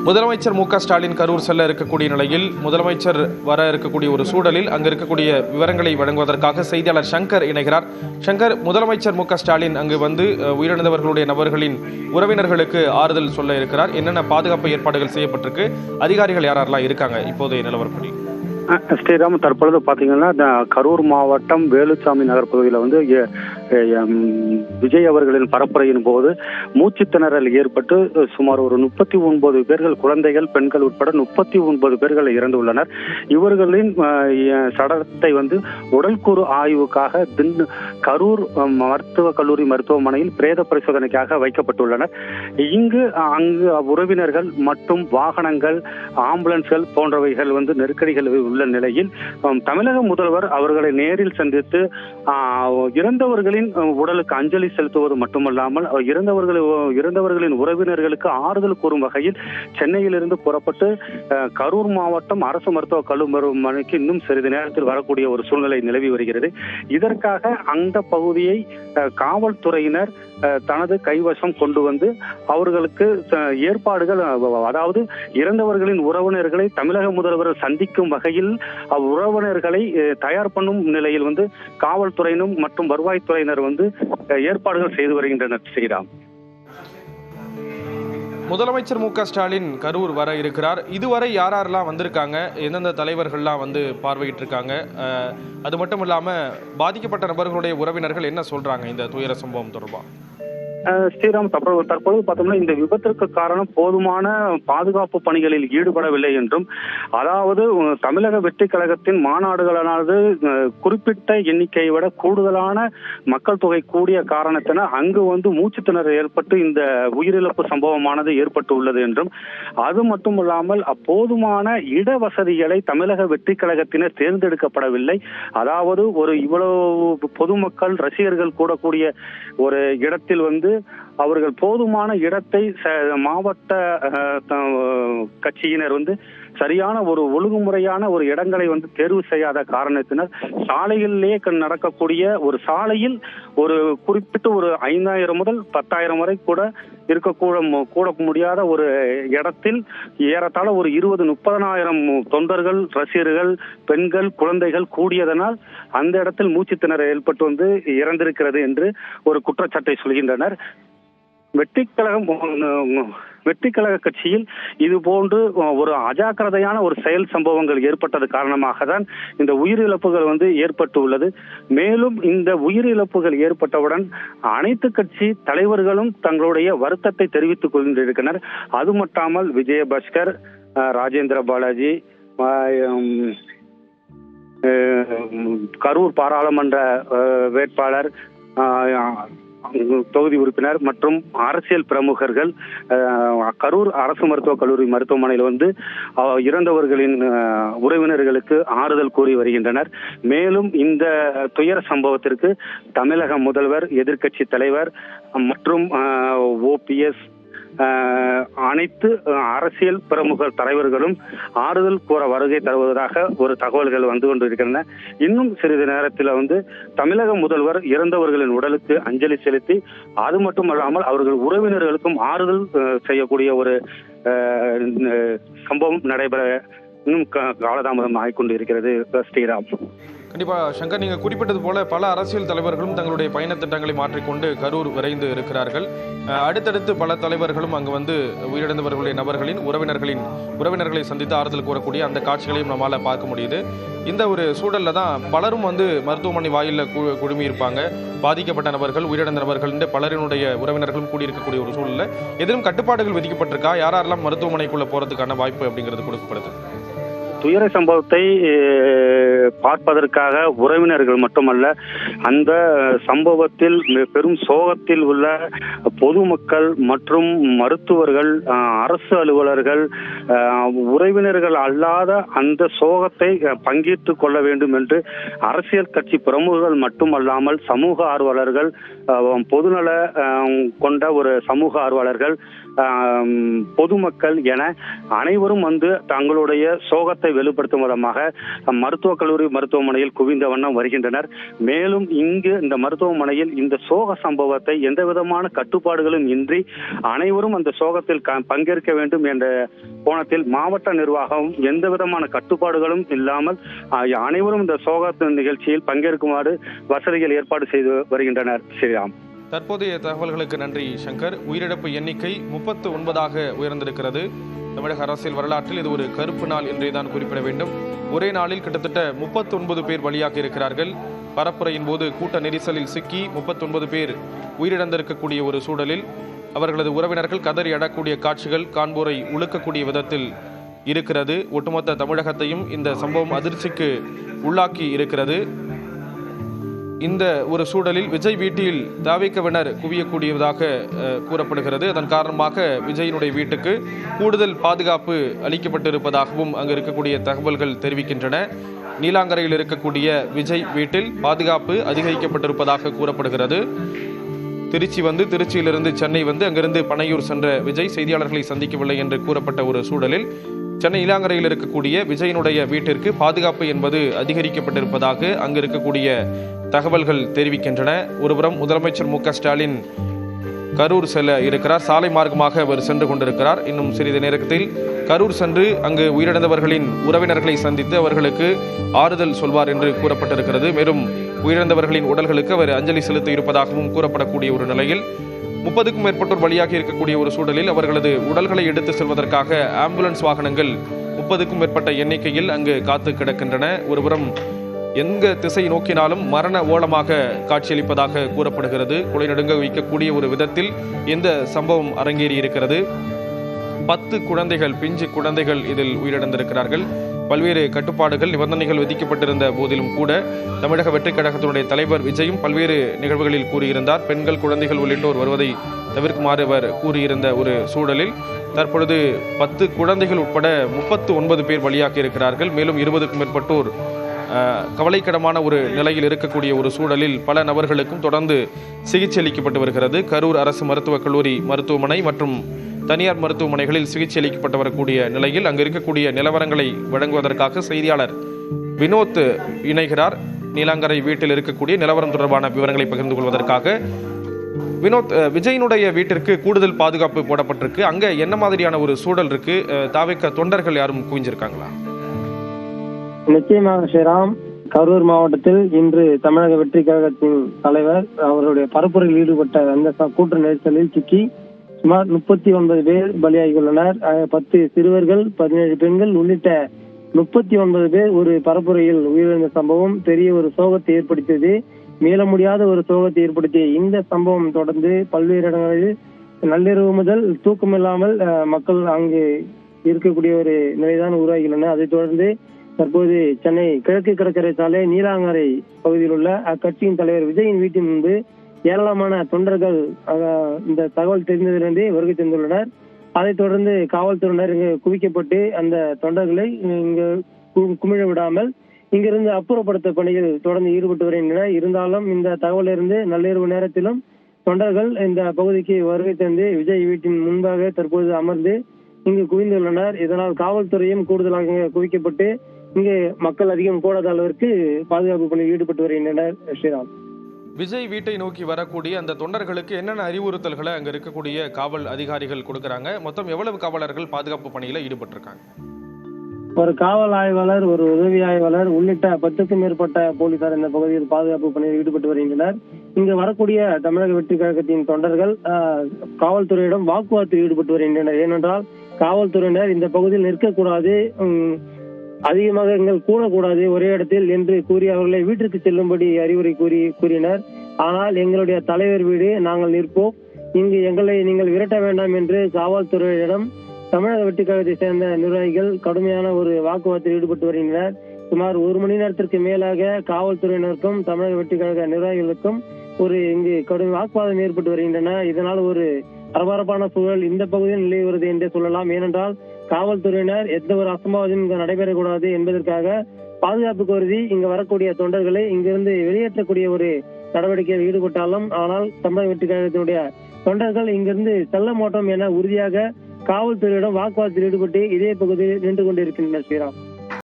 முதலமைச்சர் மு க ஸ்டாலின் கரூர் செல்ல இருக்கக்கூடிய நிலையில் முதலமைச்சர் வர இருக்கக்கூடிய ஒரு சூழலில் அங்கு இருக்கக்கூடிய விவரங்களை வழங்குவதற்காக செய்தியாளர் சங்கர் இணைகிறார். சங்கர், முதலமைச்சர் மு க ஸ்டாலின் அங்கு வந்து உயிரிழந்தவர்களுடைய நபர்களின் உறவினர்களுக்கு ஆறுதல் சொல்ல இருக்கிறார். என்னென்ன பாதுகாப்பு ஏற்பாடுகள் செய்யப்பட்டிருக்கு, அதிகாரிகள் யாரெல்லாம் இருக்காங்க இப்போதைய நிலவரப்படி? ஸ்ரீராம், தற்பொழுது பார்த்தீங்கன்னா கரூர் மாவட்டம் வேலுச்சாமி நகர் பகுதியில் வந்து விஜய் அவர்களின் பரப்புரையின் போது மூச்சு திணறல் ஏற்பட்டு சுமார் ஒரு 39 பேர்கள், குழந்தைகள், பெண்கள் உட்பட 39 பேர்கள் இறந்துள்ளனர். இவர்களின் சடலத்தை வந்து உடல்கூறு ஆய்வுக்காக கரூர் மருத்துவக் கல்லூரி மருத்துவமனையில் பிரேத பரிசோதனைக்காக வைக்கப்பட்டுள்ளனர். அங்கு உறவினர்கள் மற்றும் வாகனங்கள், ஆம்புலன்ஸ்கள் போன்றவைகள் வந்து நெருக்கடிகள் உள்ள நிலையில் தமிழக முதல்வர் அவர்களை நேரில் சந்தித்து இறந்தவர்களின் உடலுக்கு அஞ்சலி செலுத்துவது மட்டுமல்லாமல் இறந்தவர்களின் உறவினர்களுக்கு ஆறுதல் கூறும் வகையில் சென்னையிலிருந்து புறப்பட்டு கரூர் மாவட்டம் அரசு மருத்துவக் கல்லூரிக்கு இன்னும் சிறிது நேரத்தில் வரக்கூடிய ஒரு சூழ்நிலை நிலவி வருகிறது. இதற்காக அந்த பகுதியை காவல்துறையினர் தனது கைவசம் கொண்டு வந்து அவர்களுக்கு ஏற்பாடுகள், அதாவது இறந்தவர்களின் உறவினர்களை தமிழக முதல்வர் சந்திக்கும் வகையில் உறவினர்களை தயார் பண்ணும் நிலையில் வந்து காவல்துறையினர் மற்றும் வருவாய்த்துறையினர் வந்து ஏற்பாடுகள் செய்து வருகின்றனர். ஸ்ரீராம், முதலமைச்சர் மு க ஸ்டாலின் கரூர் வர இருக்கிறார். இதுவரை யாரெல்லாம் வந்திருக்காங்க, எந்தெந்த தலைவர்கள்லாம் வந்து பார்வையிட்டு இருக்காங்க, அது மட்டும் இல்லாம பாதிக்கப்பட்ட நபர்களுடைய உறவினர்கள் என்ன சொல்றாங்க இந்த துயர சம்பவம் தொடர்பாக? ஸ்ரீராம், தற்பொழுது பார்த்தோம்னா இந்த விபத்திற்கு காரணம் போதுமான பாதுகாப்பு பணிகளில் ஈடுபடவில்லை என்றும், அதாவது தமிழக வெற்றி கழகத்தின் மாநாடுகளானது குறிப்பிட்ட எண்ணிக்கையை விட கூடுதலான மக்கள் தொகை கூடிய காரணத்தினால் அங்கு வந்து மூச்சு திணறல் ஏற்பட்டு இந்த உயிரிழப்பு சம்பவமானது ஏற்பட்டு உள்ளது என்றும், அது மட்டுமல்லாமல் போதுமான இட வசதிகளை தமிழக வெற்றி கழகத்தினர் தேர்ந்தெடுக்கப்படவில்லை. அதாவது ஒரு இவ்வளவு பொதுமக்கள், ரசிகர்கள் கூடக்கூடிய ஒரு இடத்தில் வந்து அவர்கள் போதுமான இடத்தை மாவட்ட கட்சியினர் வந்து சரியான ஒரு ஒழுங்குமுறையான ஒரு இடங்களை வந்து தேர்வு செய்யாத காரணத்தினர் சாலைகளிலேயே நடக்கக்கூடிய ஒரு சாலையில் ஒரு குறிப்பிட்ட ஒரு 5000 முதல் 10,000 வரை கூட கூட முடியாத ஒரு இடத்தில் ஏறத்தாழ ஒரு 20-30,000 தொண்டர்கள், ரசிகர்கள், பெண்கள், குழந்தைகள் கூடியதனால் அந்த இடத்தில் மூச்சு திணறல் ஏற்பட்டு வந்து இறந்திருக்கிறது என்று ஒரு குற்றச்சாட்டை சொல்கின்றனர். வெற்றி கழக கட்சியில் இது போன்று ஒரு அஜாக்கிரதையான ஒரு செயல் சம்பவங்கள் ஏற்பட்டது காரணமாக தான் இந்த உயிரிழப்புகள் வந்து ஏற்பட்டு உள்ளது. மேலும் இந்த உயிரிழப்புகள் ஏற்பட்டவுடன் அனைத்து கட்சி தலைவர்களும் தங்களுடைய வருத்தத்தை தெரிவித்துக் கொண்டிருக்கின்றனர். அது மட்டாமல் விஜயபாஸ்கர், ராஜேந்திர பாலாஜி, கரூர் பாராளுமன்ற வேட்பாளர், தொகுதி உறுப்பினர் மற்றும் அரசியல் பிரமுகர்கள் கரூர் அரசு மருத்துவக் கல்லூரி மருத்துவமனையில் வந்து இறந்தவர்களின் உறவினர்களுக்கு ஆறுதல் கூறி வருகின்றனர். மேலும் இந்த துயர சம்பவத்திற்கு தமிழக முதல்வர், எதிர்க்கட்சி தலைவர் மற்றும் OPS அனைத்து அரசியல் பிரமுக தலைவர்களும் ஆறுதல் கூற வருகை தருவதாக ஒரு தகவல்கள் வந்து கொண்டிருக்கின்றன. இன்னும் சிறிது நேரத்தில் வந்து தமிழக முதல்வர் இறந்தவர்களின் உடலுக்கு அஞ்சலி செலுத்தி அது மட்டுமல்லாமல் அவர்கள் உறவினர்களுக்கும் ஆறுதல் செய்யக்கூடிய ஒரு சம்பவம் நடைபெற இன்னும் காலதாமதம் ஆகிக்கொண்டு இருக்கிறது. ஸ்ரீராம், கண்டிப்பா சங்கர், நீங்க குறிப்பிட்டது போல பல அரசியல் தலைவர்களும் தங்களுடைய பயண திட்டங்களை மாற்றிக்கொண்டு கரூர் விரைந்து இருக்கிறார்கள். அடுத்தடுத்து பல தலைவர்களும் அங்கு வந்து உயிரிழந்தவர்களுடைய நபர்களின் உறவினர்களை சந்தித்து ஆறுதல் கூறக்கூடிய அந்த காட்சிகளையும் நம்மால பார்க்க முடியுது. இந்த ஒரு சூழல்ல தான் பலரும் வந்து மருத்துவமனை வாயிலில் குழுமி இருப்பாங்க. பாதிக்கப்பட்ட நபர்கள், உயிரிழந்த நபர்கள் என்று பலரினுடைய உறவினர்களும் கூடியிருக்கக்கூடிய ஒரு சூழல்ல எதிலும் கட்டுப்பாடுகள் விதிக்கப்பட்டிருக்கா? யாரெல்லாம் மருத்துவமனைக்குள்ள போறதுக்கான வாய்ப்பு அப்படிங்கிறது கொடுக்கப்படுது? துயர சம்பவத்தை பார்ப்பதற்காக உறவினர்கள் மட்டுமல்ல, அந்த சம்பவத்தில் பெரும் சோகத்தில் உள்ள பொதுமக்கள் மற்றும் மருத்துவர்கள், அரசு அலுவலர்கள், உறவினர்கள் அல்லாத அந்த சோகத்தை பங்கேற்றுக் கொள்ள வேண்டும் என்று அரசியல் கட்சி பிரமுகர்கள் மட்டுமல்லாமல் சமூக ஆர்வலர்கள், பொதுநல கொண்ட ஒரு சமூக ஆர்வலர்கள், பொதுமக்கள் என அனைவரும் வந்து தங்களுடைய சோகத்தை வெளிப்படுத்தும் விதமாக மருத்துவக் கல்லூரி மருத்துவமனையில் குவிந்த வண்ணம் வருகின்றனர். மேலும் இங்கு இந்த மருத்துவமனையில் இந்த சோக சம்பவத்தை எந்த விதமான கட்டுப்பாடுகளும் இன்றி அனைவரும் அந்த சோகத்தில் பங்கேற்க வேண்டும் என்ற கோணத்தில் மாவட்ட நிர்வாகம் எந்த விதமான கட்டுப்பாடுகளும் இல்லாமல் அனைவரும் இந்த சோக நிகழ்ச்சியில் பங்கேற்குமாறு வசதிகள் ஏற்பாடு செய்து வருகின்றனர். ஸ்ரீராம். தற்போதைய தகவல்களுக்கு நன்றி சங்கர். உயிரிழப்பு எண்ணிக்கை 39ஆக உயர்ந்திருக்கிறது. தமிழக அரசியல் வரலாற்றில் இது ஒரு கருப்பு நாள் என்றேதான் குறிப்பிட வேண்டும். ஒரே நாளில் கிட்டத்தட்ட 39 பேர் பலியாகி இருக்கிறார்கள். பரப்புரையின் போது கூட்ட நெரிசலில் சிக்கி 39 பேர் உயிரிழந்திருக்கக்கூடிய ஒரு சூழலில் அவர்களது உறவினர்கள் கதறி அடக்கூடிய காட்சிகள் காண்போரை உழுக்கக்கூடிய விதத்தில் இருக்கிறது. ஒட்டுமொத்த தமிழகத்தையும் இந்த சம்பவம் அதிர்ச்சிக்கு உள்ளாக்கி இருக்கிறது. இந்த ஒரு சூழலில் விஜய் வீட்டில் தாவேக்கவினர் குவியக்கூடியதாக கூறப்படுகிறது. அதன் காரணமாக விஜயினுடைய வீட்டுக்கு கூடுதல் பாதுகாப்பு அளிக்கப்பட்டிருப்பதாகவும் அங்கு இருக்கக்கூடிய தகவல்கள் தெரிவிக்கின்றன. நீலாங்கரையில் இருக்கக்கூடிய விஜய் வீட்டில் பாதுகாப்பு அதிகரிக்கப்பட்டிருப்பதாக கூறப்படுகிறது. திருச்சியிலிருந்து சென்னை அங்கிருந்து பனையூர் சென்ற விஜய் செய்தியாளர்களை சந்திக்கவில்லை என்று கூறப்பட்ட ஒரு சூழலில் சென்னை நீலாங்கரையில் இருக்கக்கூடிய விஜயினுடைய வீட்டிற்கு பாதுகாப்பு என்பது அதிகரிக்கப்பட்டிருப்பதாக அங்கு இருக்கக்கூடிய தகவல்கள் தெரிவிக்கின்றன. ஒருபுறம் முதலமைச்சர் மு க ஸ்டாலின் கரூர் செல்ல இருக்கிறார். சாலை மார்க்கமாக அவர் சென்று கொண்டிருக்கிறார். இன்னும் சிறிது நேரத்தில் கரூர் சென்று அங்கு உயிரிழந்தவர்களின் உறவினர்களை சந்தித்து அவர்களுக்கு ஆறுதல் சொல்வார் என்று கூறப்பட்டிருக்கிறது. மேலும் உயிரிழந்தவர்களின் உடல்களுக்கு அவர் அஞ்சலி செலுத்த இருப்பதாகவும் கூறப்படக்கூடிய ஒரு நிலையில் 30க்கும் மேற்பட்டோர் பலியாகி இருக்கக்கூடிய ஒரு சூழலில் அவர்களது உடல்களை எடுத்து செல்வதற்காக ஆம்புலன்ஸ் வாகனங்கள் 30க்கும் மேற்பட்ட எண்ணிக்கையில் அங்கு காத்து கிடக்கின்றன. ஒருபுறம் எங்க திசை நோக்கினாலும் மரண ஓலமாக காட்சியளிப்பதாக கூறப்படுகிறது. கொலை நடுங்க வைக்கக்கூடிய ஒரு விதத்தில் இந்த சம்பவம் அரங்கேறி இருக்கிறது. 10 குழந்தைகள், பிஞ்சு குழந்தைகள் இதில் உயிரிழந்திருக்கிறார்கள். பல்வேறு கட்டுப்பாடுகள், நிபந்தனைகள் விதிக்கப்பட்டிருந்த போதிலும் கூட தமிழக வெற்றிக் கழகத்தினுடைய தலைவர் விஜயும் பல்வேறு நிகழ்வுகளில் கூறியிருந்தார். பெண்கள், குழந்தைகள் உள்ளிட்டோர் வருவதை தவிர்க்குமாறு அவர் கூறியிருந்த ஒரு சூழலில் தற்பொழுது 10 குழந்தைகள் உட்பட 39 பேர் பலியாகி இருக்கிறார்கள். மேலும் 20க்கும் மேற்பட்டோர் கவலைக்கிடமான ஒரு நிலையில் இருக்கக்கூடிய ஒரு சூழலில் பல நபர்களுக்கும் தொடர்ந்து சிகிச்சை அளிக்கப்பட்டு வருகிறது. கரூர் அரசு மருத்துவக் கல்லூரி மருத்துவமனை மற்றும் தனியார் மருத்துவமனைகளில் சிகிச்சை அளிக்கப்பட்டு வரக்கூடிய நிலையில் அங்கு இருக்கக்கூடிய நிலவரங்களை வழங்குவதற்காக செய்தியாளர் வினோத் இணைகிறார். நீலாங்கரை வீட்டில் இருக்கக்கூடிய நிலவரம் தொடர்பான விவரங்களை பகிர்ந்து கொள்வதற்காக. வினோத், விஜயினுடைய வீட்டிற்கு கூடுதல் பாதுகாப்பு போடப்பட்டிருக்கு. அங்க என்ன மாதிரியான ஒரு சூழல் இருக்கு? தாவேக்க தொண்டர்கள் யாரும் குவிஞ்சிருக்காங்களா? நிச்சயமாக ஸ்ரீராம். கரூர் மாவட்டத்தில் இன்று தமிழக வெற்றி கழகத்தின் தலைவர் அவருடைய பரப்புரையில் ஈடுபட்ட அந்த கூட்ட நெரிசலில் சிக்கி சுமார் 39 பேர் பலியாகியுள்ளனர். 10 சிறுவர்கள், 17 பெண்கள் உள்ளிட்ட 39 பேர் ஒரு பரப்புரையில் உயிரிழந்த சம்பவம் பெரிய ஒரு சோகத்தை ஏற்படுத்தியது. மீள முடியாத ஒரு சோகத்தை ஏற்படுத்திய இந்த சம்பவம் தொடர்ந்து பல்வேறு இடங்களில் நள்ளிரவு முதல் தூக்கமில்லாமல் மக்கள் அங்கு இருக்கக்கூடிய ஒரு நிலைதான் உருவாகியுள்ளன. அதைத் தொடர்ந்து தற்போது சென்னை கிழக்கு கடற்கரை சாலை நீலாங்கரை பகுதியில் உள்ள அக்கட்சியின் தலைவர் விஜயின் வீட்டின் முன்பு ஏராளமான தொண்டர்கள் இந்த தகவல் தெரிந்ததிலிருந்தே வருகை தந்துள்ளனர். அதைத் தொடர்ந்து காவல்துறையினர் இங்கு குவிக்கப்பட்டு அந்த தொண்டர்களை இங்கு குமிழ விடாமல் இங்கிருந்து அப்புறப்படுத்த பணியில் தொடர்ந்து ஈடுபட்டு வருகின்றனர். இருந்தாலும் இந்த தகவலிருந்து நள்ளிரவு நேரத்திலும் தொண்டர்கள் இந்த பகுதிக்கு வருகை தந்து விஜய் வீட்டின் முன்பாக தற்போது அமர்ந்து இங்கு குவிந்துள்ளனர். இதனால் காவல்துறையும் கூடுதலாக குவிக்கப்பட்டு இங்கு மக்கள் அதிகம் கூடாத அளவிற்கு பாதுகாப்பு பணியில் ஈடுபட்டு வருகின்றனர். ஸ்ரீராம். விஜய் வீட்டை நோக்கி வரக்கூடிய அந்த தொண்டர்களுக்கு என்னென்ன அறிவுறுத்தல்களை அங்க இருக்கக்கூடிய காவல் அதிகாரிகள் கொடுக்கறாங்க? மொத்தம் எவ்வளவு காவலர்கள் பாதுகாப்பு பணியில ஈடுபட்டிருக்காங்க? ஒரு காவல் ஆய்வாளர், ஒரு உதவி ஆய்வாளர் உள்ளிட்ட 10க்கும் மேற்பட்ட போலீசார் இந்த பகுதியில் பாதுகாப்பு பணியில் ஈடுபட்டு வருகின்றனர். இங்கு வரக்கூடிய தமிழக வெற்றி கழகத்தின் தொண்டர்கள் காவல்துறையிடம் வாக்குவாதத்தில் ஈடுபட்டு வருகின்றனர். ஏனென்றால் காவல்துறையினர் இந்த பகுதியில் நிற்கக்கூடாது, அதிகமாக எங்கள் கூடக்கூடாது ஒரே இடத்தில் என்று கூறி அவர்களை வீட்டிற்கு செல்லும்படி அறிவுரை கூறினர். ஆனால் எங்களுடைய தலைவர் வீடு, நாங்கள் நிற்போம், இங்கு எங்களை நீங்கள் விரட்ட வேண்டாம் என்று காவல்துறையிடம் தமிழக வெற்றி கழகத்தை சேர்ந்த நிர்வாகிகள் கடுமையான ஒரு வாக்குவாதத்தில் ஈடுபட்டு வருகின்றனர். சுமார் 1 மணி நேரத்திற்கு மேலாக காவல்துறையினருக்கும் தமிழக வெற்றி கழக நிர்வாகிகளுக்கும் இங்கு கடும் வாக்குவாதம் ஏற்பட்டு வருகின்றன. இதனால் ஒரு பரபரப்பான சூழல் இந்த பகுதியில் நிலவி வருது என்றே சொல்லலாம். ஏனென்றால் காவல்துறையினர் எந்த ஒரு அசம்பாவிதம் இங்கு நடைபெறக்கூடாது என்பதற்காக பாதுகாப்பு கருதி இங்கு வரக்கூடிய தொண்டர்களை இங்கிருந்து வெளியேற்றக்கூடிய ஒரு நடவடிக்கையில் ஈடுபட்டாலும் ஆனால் தமிழக வெற்றி கழகத்தினுடைய தொண்டர்கள் இங்கிருந்து செல்ல மாட்டோம் என உறுதியாக காவல்துறையிடம் வாக்குவாதத்தில் ஈடுபட்டு இதே பகுதியில் நின்று கொண்டிருக்கின்றனர். ஸ்ரீராம்.